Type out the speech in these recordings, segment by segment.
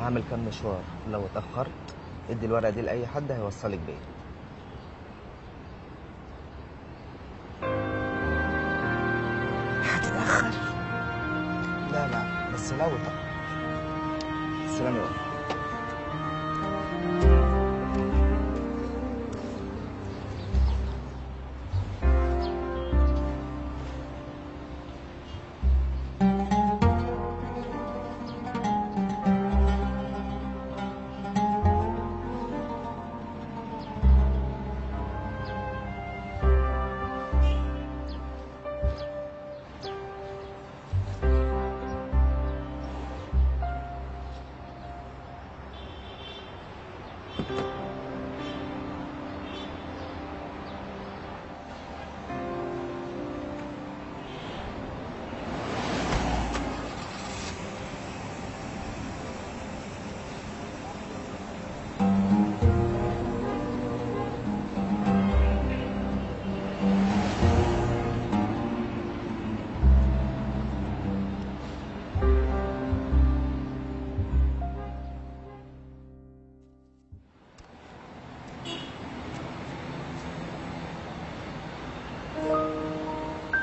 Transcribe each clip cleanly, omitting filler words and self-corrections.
هعمل كام مشوار، لو اتأخرت ادي الورقة دي لأي حد هيوصلك بيا. هتتأخر؟ لا لا، بس لو اتأخر. سلام يا أم.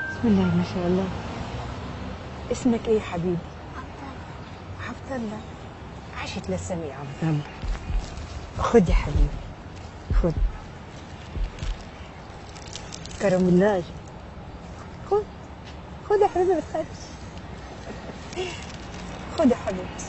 بسم الله ما شاء الله. اسمك ايه يا حبيبي؟ عبد الله. عاشت للسميع عبد الله. خد يا حبيبي، خد كرم الله. خد خد يا حبيبي، ما تخافش. خد يا حبيبتي.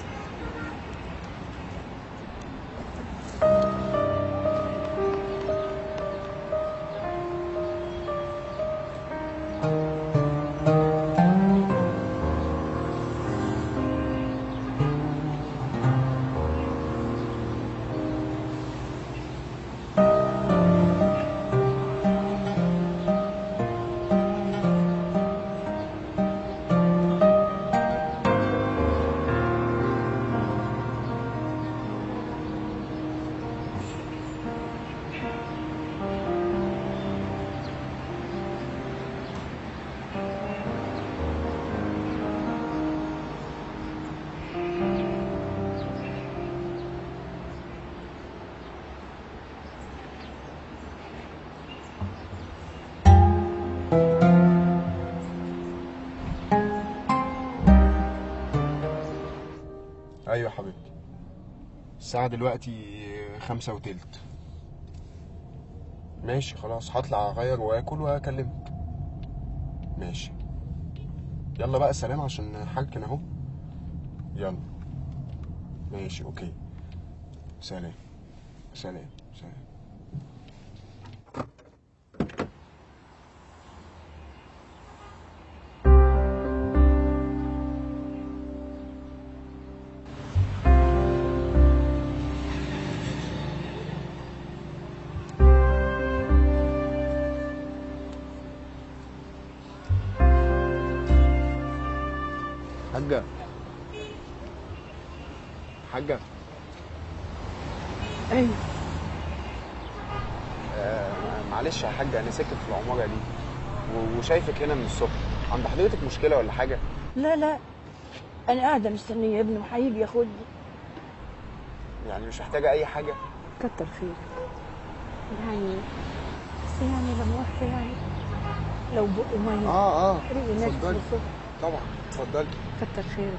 ايوه حبيبتي، الساعة دلوقتي 5:15. ماشي خلاص، هطلع اغير واكل واكلمك. ماشي، يلا بقى سلام عشان حاجتنا اهو. يلا ماشي اوكي، سلام سلام سلام. حاجة حاجة. ايوه. معلش يا حاجة، أنا ساكن في العمارة دي وشايفك هنا من الصبح. عند حضرتك مشكلة ولا حاجة؟ لا لا، انا قاعده مستنيه ابني وهيجي ياخدني. يعني مش محتاجة أي حاجة؟ كتر خيرك. يعني بس يعني لا مؤاخذة، يعني لو بق ميه ريقي ناشف اتفضلي. الصبح. طبعا اتفضلي. كتر خيرك.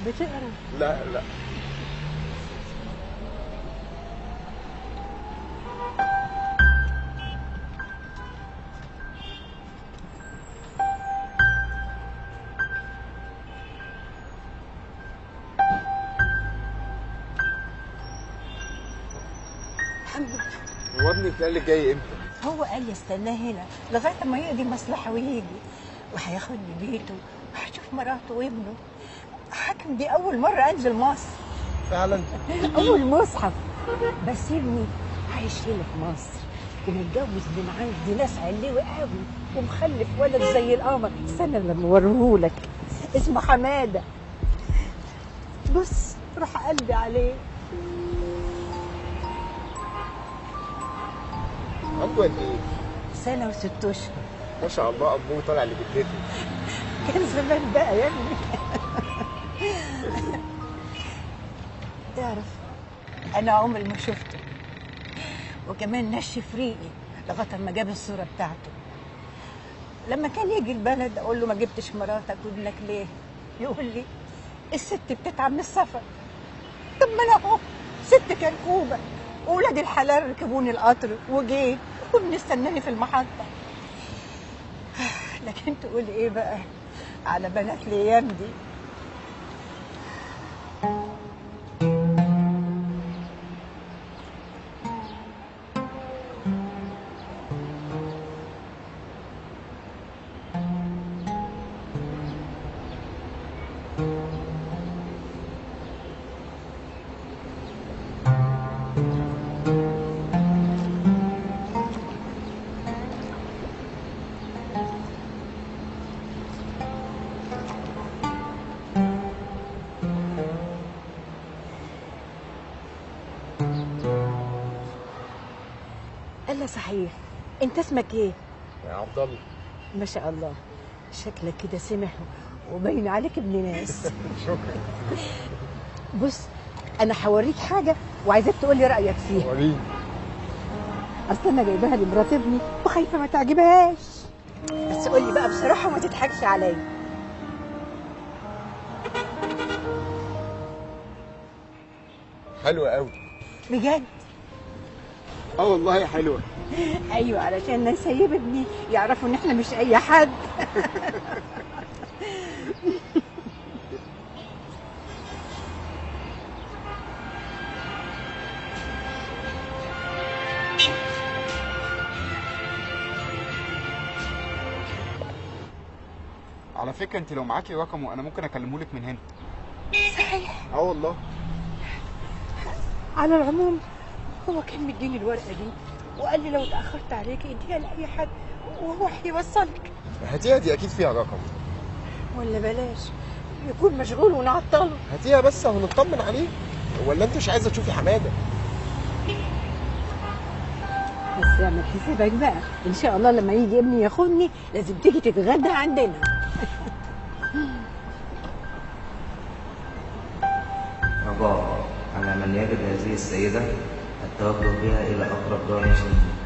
بتقرا؟ لا لا. الحمد لله. هو ابنك قال لك جاي امتى؟ هو قال يستناه هنا لغايه ما يقضي مصلحه ويجي، وهياخدني بيته وهشوف مراته وابنه. حاكم دي اول مره انزل مصر. فعلا؟ اول مصحف. بس ابني عايش هنا في مصر ومتجوز من عندي ناس علوي قوي، ومخلف ولد زي القمر. استنى لما اوريهولك، اسمه حماده. بص روح قلبي عليه. عنده قد ايه؟ 1 سنة و6 أشهر. ما شاء الله، ابوه طالع لجدتي. كان زمان بقى يا ابني. تعرف انا عمري ما شفته، وكمان نشف ريقي لغايه ما جاب الصوره بتاعته. لما كان يجي البلد اقول له ما جبتش مراتك وابنك ليه؟ يقول لي الست بتتعب من السفر. طب ما انا اهو ست كركوبه، واولاد الحلال ركبوني القطر وجيت وبنستناني في المحطه. لكن تقول ايه بقى على بنات الايام دي؟ الا صحيح، انت اسمك ايه؟ يا عبد الله. ما شاء الله، شكلك كده سمح وباين عليك ابن ناس. شكرا. بص، انا هوريك حاجه وعايزاك تقول لي رايك فيها. وريني. اصل انا جايباها لمرات ابني وخايفه ما تعجبهاش، بس قول لي بقى بصراحه وما تضحكش عليا. حلوة قوي. بجد؟ اه والله حلوة. ايوه، علشان نسيب ابني يعرفوا ان احنا مش اي حد. على فكرة انت لو معاكي رقمه انا ممكن اكلمه لك من هنا. صحيح؟ اه والله. على العموم هو كان مديني الورقه دي وقال لي لو اتاخرت عليكي اديها لاي حد وهو هيوصلك. هاتيها، دي اكيد فيها رقم. ولا بلاش يكون مشغول ونعطله. هاتيها بس وهنطمن عليه. ولا انت مش عايزه تشوفي حماده؟ بس اعمل حسابك بقى، ان شاء الله لما يجي ابني ياخدني لازم تيجي تتغدى عندنا. رجاء على من يجد هذه السيدة التوجه بها إلى أقرب دار مسنين.